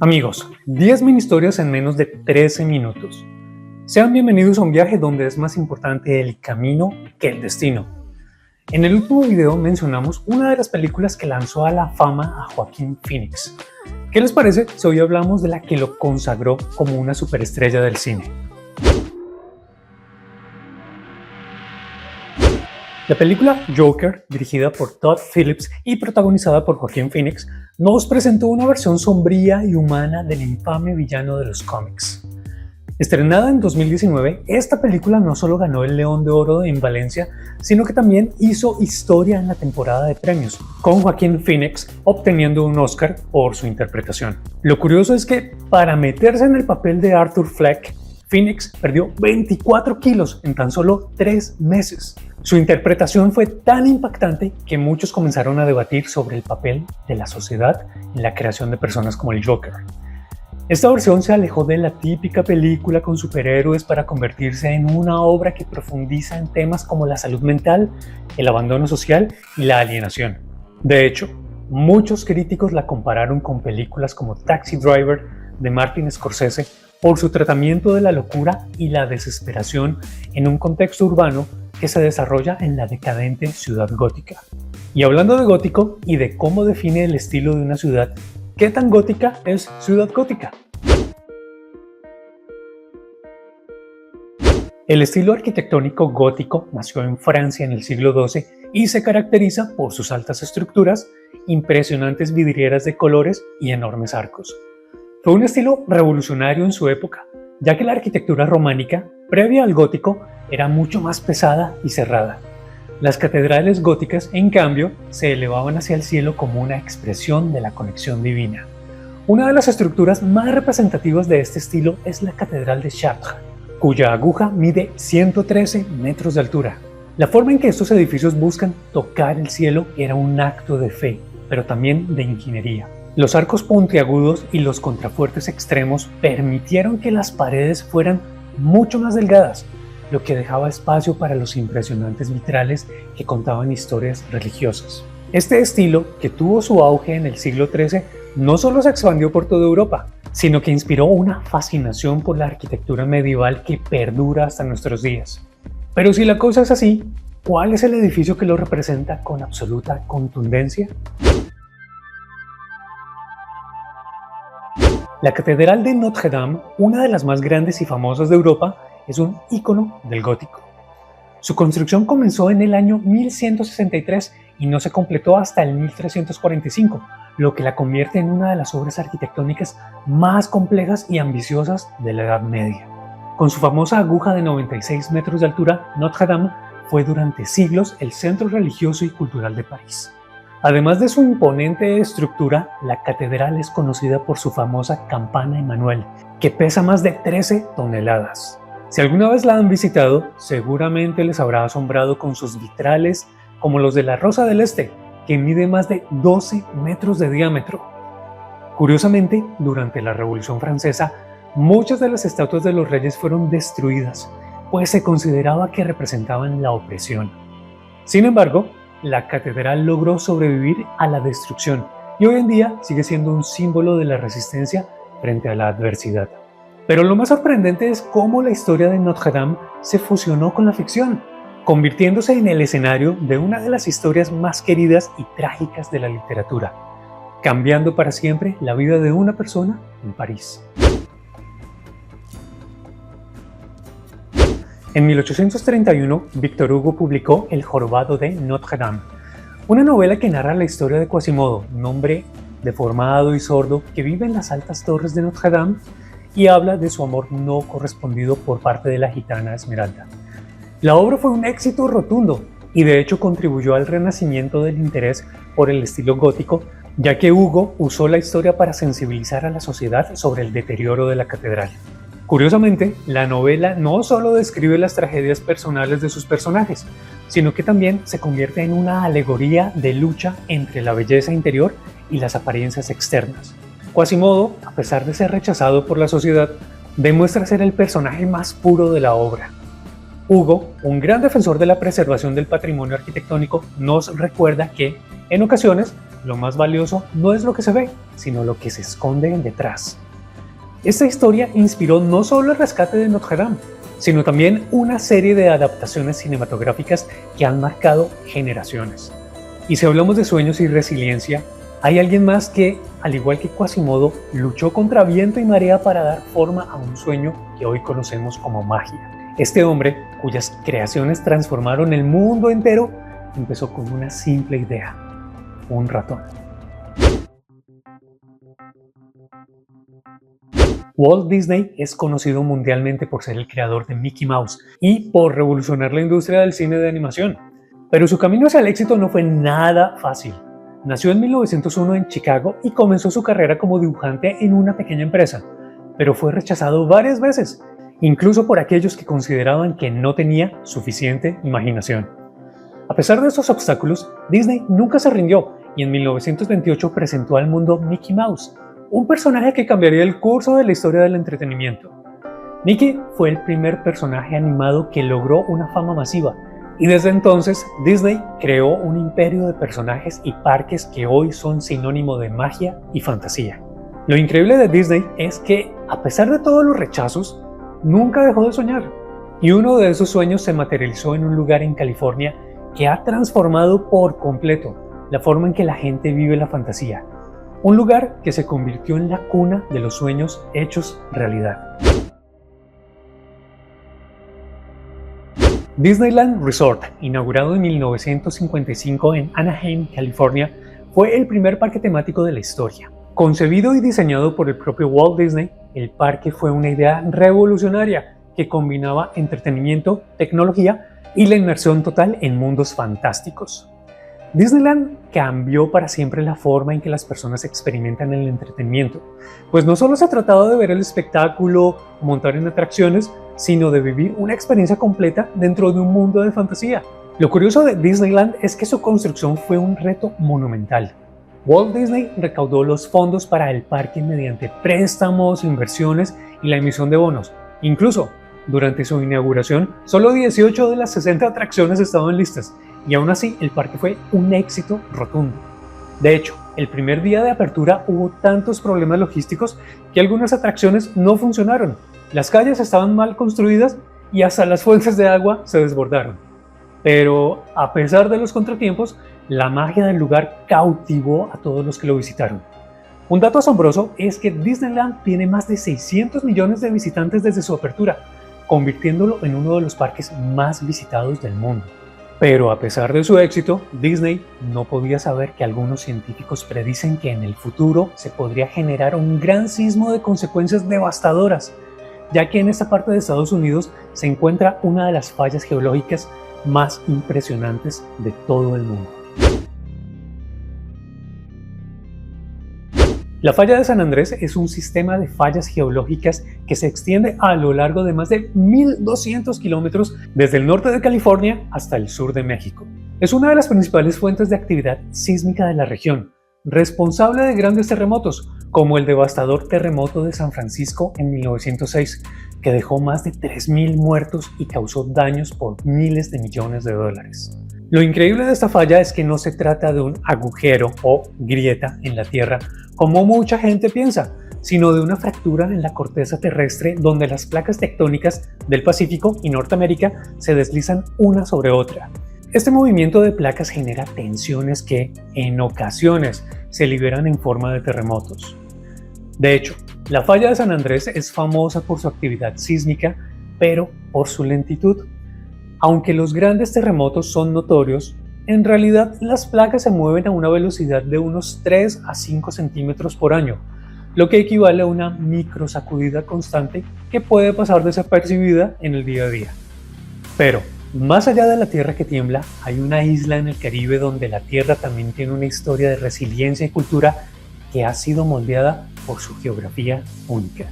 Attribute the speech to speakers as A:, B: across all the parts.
A: Amigos, 10 mini historias en menos de 13 minutos. Sean bienvenidos a un viaje donde es más importante el camino que el destino. En el último video mencionamos una de las películas que lanzó a la fama a Joaquín Phoenix. ¿Qué les parece si hoy hablamos de la que lo consagró como una superestrella del cine? La película Joker, dirigida por Todd Phillips y protagonizada por Joaquín Phoenix, nos presentó una versión sombría y humana del infame villano de los cómics. Estrenada en 2019, esta película no solo ganó el León de Oro en Valencia, sino que también hizo historia en la temporada de premios, con Joaquín Phoenix obteniendo un Oscar por su interpretación. Lo curioso es que, para meterse en el papel de Arthur Fleck, Phoenix perdió 24 kilos en tan solo 3 meses. Su interpretación fue tan impactante que muchos comenzaron a debatir sobre el papel de la sociedad en la creación de personas como el Joker. Esta versión se alejó de la típica película con superhéroes para convertirse en una obra que profundiza en temas como la salud mental, el abandono social y la alienación. De hecho, muchos críticos la compararon con películas como Taxi Driver de Martin Scorsese por su tratamiento de la locura y la desesperación en un contexto urbano que se desarrolla en la decadente ciudad gótica. Y hablando de gótico y de cómo define el estilo de una ciudad, ¿qué tan gótica es Ciudad Gótica? El estilo arquitectónico gótico nació en Francia en el siglo XII y se caracteriza por sus altas estructuras, impresionantes vidrieras de colores y enormes arcos. Fue un estilo revolucionario en su época, ya que la arquitectura románica, previa al gótico, era mucho más pesada y cerrada. Las catedrales góticas, en cambio, se elevaban hacia el cielo como una expresión de la conexión divina. Una de las estructuras más representativas de este estilo es la Catedral de Chartres, cuya aguja mide 113 metros de altura. La forma en que estos edificios buscan tocar el cielo era un acto de fe, pero también de ingeniería. Los arcos puntiagudos y los contrafuertes extremos permitieron que las paredes fueran mucho más delgadas, lo que dejaba espacio para los impresionantes vitrales que contaban historias religiosas. Este estilo, que tuvo su auge en el siglo XIII, no solo se expandió por toda Europa, sino que inspiró una fascinación por la arquitectura medieval que perdura hasta nuestros días. Pero si la cosa es así, ¿cuál es el edificio que lo representa con absoluta contundencia? La Catedral de Notre Dame, una de las más grandes y famosas de Europa, es un ícono del gótico. Su construcción comenzó en el año 1163 y no se completó hasta el 1345, lo que la convierte en una de las obras arquitectónicas más complejas y ambiciosas de la Edad Media. Con su famosa aguja de 96 metros de altura, Notre Dame fue durante siglos el centro religioso y cultural de París. Además de su imponente estructura, la catedral es conocida por su famosa campana Emmanuel, que pesa más de 13 toneladas. Si alguna vez la han visitado, seguramente les habrá asombrado con sus vitrales como los de la Rosa del Este, que mide más de 12 metros de diámetro. Curiosamente, durante la Revolución Francesa, muchas de las estatuas de los reyes fueron destruidas, pues se consideraba que representaban la opresión. Sin embargo, la catedral logró sobrevivir a la destrucción y hoy en día sigue siendo un símbolo de la resistencia frente a la adversidad. Pero lo más sorprendente es cómo la historia de Notre Dame se fusionó con la ficción, convirtiéndose en el escenario de una de las historias más queridas y trágicas de la literatura, cambiando para siempre la vida de una persona en París. En 1831, Victor Hugo publicó El jorobado de Notre Dame, una novela que narra la historia de Quasimodo, un hombre deformado y sordo que vive en las altas torres de Notre Dame y habla de su amor no correspondido por parte de la gitana Esmeralda. La obra fue un éxito rotundo y de hecho contribuyó al renacimiento del interés por el estilo gótico, ya que Hugo usó la historia para sensibilizar a la sociedad sobre el deterioro de la catedral. Curiosamente, la novela no solo describe las tragedias personales de sus personajes, sino que también se convierte en una alegoría de lucha entre la belleza interior y las apariencias externas. Quasimodo, a pesar de ser rechazado por la sociedad, demuestra ser el personaje más puro de la obra. Hugo, un gran defensor de la preservación del patrimonio arquitectónico, nos recuerda que, en ocasiones, lo más valioso no es lo que se ve, sino lo que se esconde detrás. Esta historia inspiró no solo el rescate de Notre Dame, sino también una serie de adaptaciones cinematográficas que han marcado generaciones. Y si hablamos de sueños y resiliencia, hay alguien más que, al igual que Quasimodo, luchó contra viento y marea para dar forma a un sueño que hoy conocemos como magia. Este hombre, cuyas creaciones transformaron el mundo entero, empezó con una simple idea: un ratón. Walt Disney es conocido mundialmente por ser el creador de Mickey Mouse y por revolucionar la industria del cine de animación. Pero su camino hacia el éxito no fue nada fácil. Nació en 1901 en Chicago y comenzó su carrera como dibujante en una pequeña empresa, pero fue rechazado varias veces, incluso por aquellos que consideraban que no tenía suficiente imaginación. A pesar de estos obstáculos, Disney nunca se rindió y en 1928 presentó al mundo Mickey Mouse, un personaje que cambiaría el curso de la historia del entretenimiento. Mickey fue el primer personaje animado que logró una fama masiva, y desde entonces Disney creó un imperio de personajes y parques que hoy son sinónimo de magia y fantasía. Lo increíble de Disney es que, a pesar de todos los rechazos, nunca dejó de soñar, y uno de esos sueños se materializó en un lugar en California que ha transformado por completo la forma en que la gente vive la fantasía. Un lugar que se convirtió en la cuna de los sueños hechos realidad. Disneyland Resort, inaugurado en 1955 en Anaheim, California, fue el primer parque temático de la historia. Concebido y diseñado por el propio Walt Disney, el parque fue una idea revolucionaria que combinaba entretenimiento, tecnología y la inmersión total en mundos fantásticos. Disneyland cambió para siempre la forma en que las personas experimentan el entretenimiento, pues no solo se trataba de ver el espectáculo o montar en atracciones, sino de vivir una experiencia completa dentro de un mundo de fantasía. Lo curioso de Disneyland es que su construcción fue un reto monumental. Walt Disney recaudó los fondos para el parque mediante préstamos, inversiones y la emisión de bonos. Incluso, durante su inauguración, solo 18 de las 60 atracciones estaban listas, y aún así el parque fue un éxito rotundo. De hecho, el primer día de apertura hubo tantos problemas logísticos que algunas atracciones no funcionaron, las calles estaban mal construidas y hasta las fuentes de agua se desbordaron. Pero a pesar de los contratiempos, la magia del lugar cautivó a todos los que lo visitaron. Un dato asombroso es que Disneyland tiene más de 600 millones de visitantes desde su apertura, convirtiéndolo en uno de los parques más visitados del mundo. Pero a pesar de su éxito, Disney no podía saber que algunos científicos predicen que en el futuro se podría generar un gran sismo de consecuencias devastadoras, ya que en esta parte de Estados Unidos se encuentra una de las fallas geológicas más impresionantes de todo el mundo. La falla de San Andrés es un sistema de fallas geológicas que se extiende a lo largo de más de 1.200 kilómetros desde el norte de California hasta el sur de México. Es una de las principales fuentes de actividad sísmica de la región, responsable de grandes terremotos, como el devastador terremoto de San Francisco en 1906, que dejó más de 3.000 muertos y causó daños por miles de millones de dólares. Lo increíble de esta falla es que no se trata de un agujero o grieta en la Tierra, como mucha gente piensa, sino de una fractura en la corteza terrestre donde las placas tectónicas del Pacífico y Norteamérica se deslizan una sobre otra. Este movimiento de placas genera tensiones que, en ocasiones, se liberan en forma de terremotos. De hecho, la falla de San Andrés es famosa por su actividad sísmica, pero por su lentitud. Aunque los grandes terremotos son notorios, en realidad las placas se mueven a una velocidad de unos 3 a 5 centímetros por año, lo que equivale a una microsacudida constante que puede pasar desapercibida en el día a día. Pero, más allá de la tierra que tiembla, hay una isla en el Caribe donde la tierra también tiene una historia de resiliencia y cultura que ha sido moldeada por su geografía única.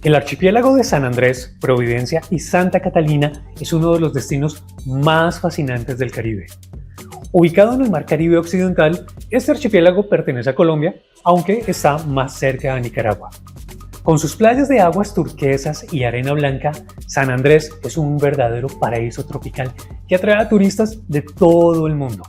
A: El archipiélago de San Andrés, Providencia y Santa Catalina es uno de los destinos más fascinantes del Caribe. Ubicado en el Mar Caribe Occidental, este archipiélago pertenece a Colombia, aunque está más cerca a Nicaragua. Con sus playas de aguas turquesas y arena blanca, San Andrés es un verdadero paraíso tropical que atrae a turistas de todo el mundo.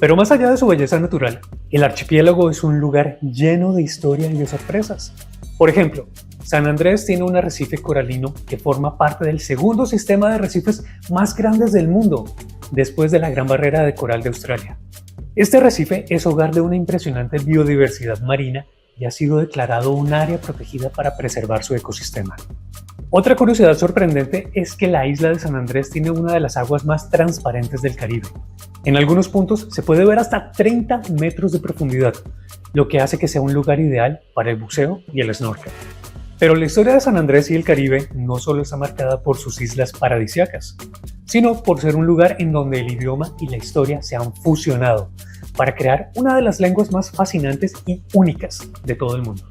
A: Pero más allá de su belleza natural, el archipiélago es un lugar lleno de historia y de sorpresas. Por ejemplo, San Andrés tiene un arrecife coralino que forma parte del segundo sistema de arrecifes más grandes del mundo, después de la Gran Barrera de Coral de Australia. Este arrecife es hogar de una impresionante biodiversidad marina y ha sido declarado un área protegida para preservar su ecosistema. Otra curiosidad sorprendente es que la isla de San Andrés tiene una de las aguas más transparentes del Caribe. En algunos puntos se puede ver hasta 30 metros de profundidad, lo que hace que sea un lugar ideal para el buceo y el snorkel. Pero la historia de San Andrés y el Caribe no solo está marcada por sus islas paradisíacas, sino por ser un lugar en donde el idioma y la historia se han fusionado para crear una de las lenguas más fascinantes y únicas de todo el mundo.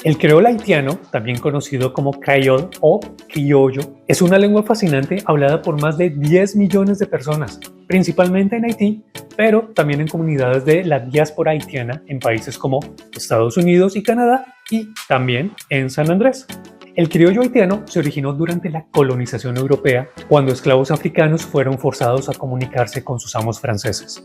A: El creol haitiano, también conocido como creole o criollo, es una lengua fascinante hablada por más de 10 millones de personas, principalmente en Haití, pero también en comunidades de la diáspora haitiana en países como Estados Unidos y Canadá, y también en San Andrés. El criollo haitiano se originó durante la colonización europea, cuando esclavos africanos fueron forzados a comunicarse con sus amos franceses.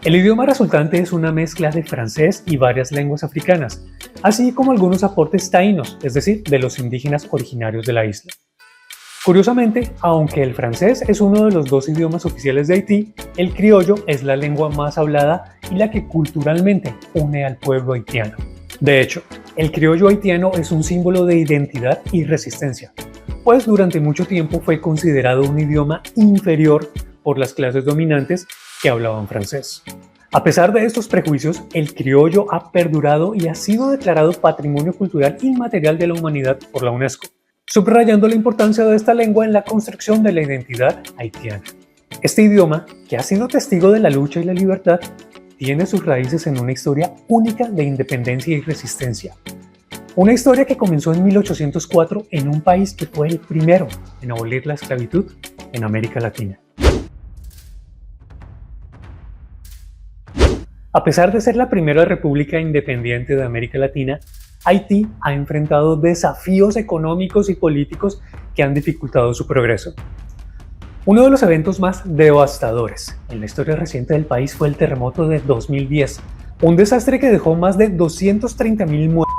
A: El idioma resultante es una mezcla de francés y varias lenguas africanas, así como algunos aportes taínos, es decir, de los indígenas originarios de la isla. Curiosamente, aunque el francés es uno de los dos idiomas oficiales de Haití, el criollo es la lengua más hablada y la que culturalmente une al pueblo haitiano. De hecho, el criollo haitiano es un símbolo de identidad y resistencia, pues durante mucho tiempo fue considerado un idioma inferior por las clases dominantes que hablaban francés. A pesar de estos prejuicios, el criollo ha perdurado y ha sido declarado Patrimonio Cultural Inmaterial de la Humanidad por la UNESCO, subrayando la importancia de esta lengua en la construcción de la identidad haitiana. Este idioma, que ha sido testigo de la lucha y la libertad, tiene sus raíces en una historia única de independencia y resistencia. Una historia que comenzó en 1804 en un país que fue el primero en abolir la esclavitud en América Latina. A pesar de ser la primera república independiente de América Latina, Haití ha enfrentado desafíos económicos y políticos que han dificultado su progreso. Uno de los eventos más devastadores en la historia reciente del país fue el terremoto de 2010, un desastre que dejó más de 230,000 muertos,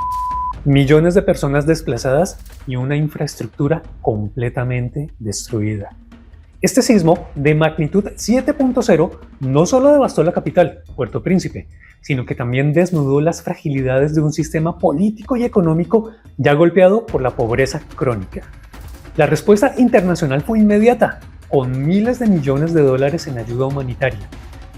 A: millones de personas desplazadas y una infraestructura completamente destruida. Este sismo, de magnitud 7.0, no solo devastó la capital, Puerto Príncipe, sino que también desnudó las fragilidades de un sistema político y económico ya golpeado por la pobreza crónica. La respuesta internacional fue inmediata, con miles de millones de dólares en ayuda humanitaria,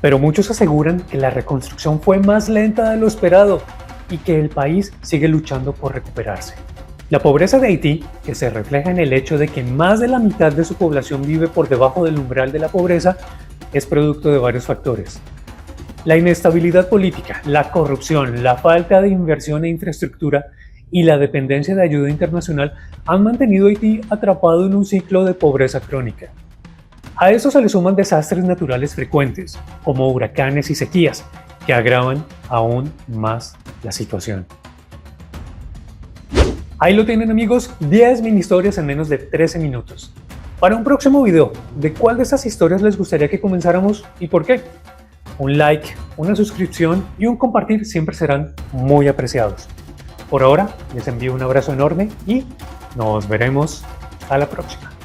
A: pero muchos aseguran que la reconstrucción fue más lenta de lo esperado y que el país sigue luchando por recuperarse. La pobreza de Haití, que se refleja en el hecho de que más de la mitad de su población vive por debajo del umbral de la pobreza, es producto de varios factores. La inestabilidad política, la corrupción, la falta de inversión e infraestructura y la dependencia de ayuda internacional han mantenido a Haití atrapado en un ciclo de pobreza crónica. A eso se le suman desastres naturales frecuentes, como huracanes y sequías, que agravan aún más la situación. Ahí lo tienen, amigos, 10 mini historias en menos de 13 minutos. Para un próximo video, ¿de cuál de estas historias les gustaría que comenzáramos y por qué? Un like, una suscripción y un compartir siempre serán muy apreciados. Por ahora, les envío un abrazo enorme y nos veremos a la próxima.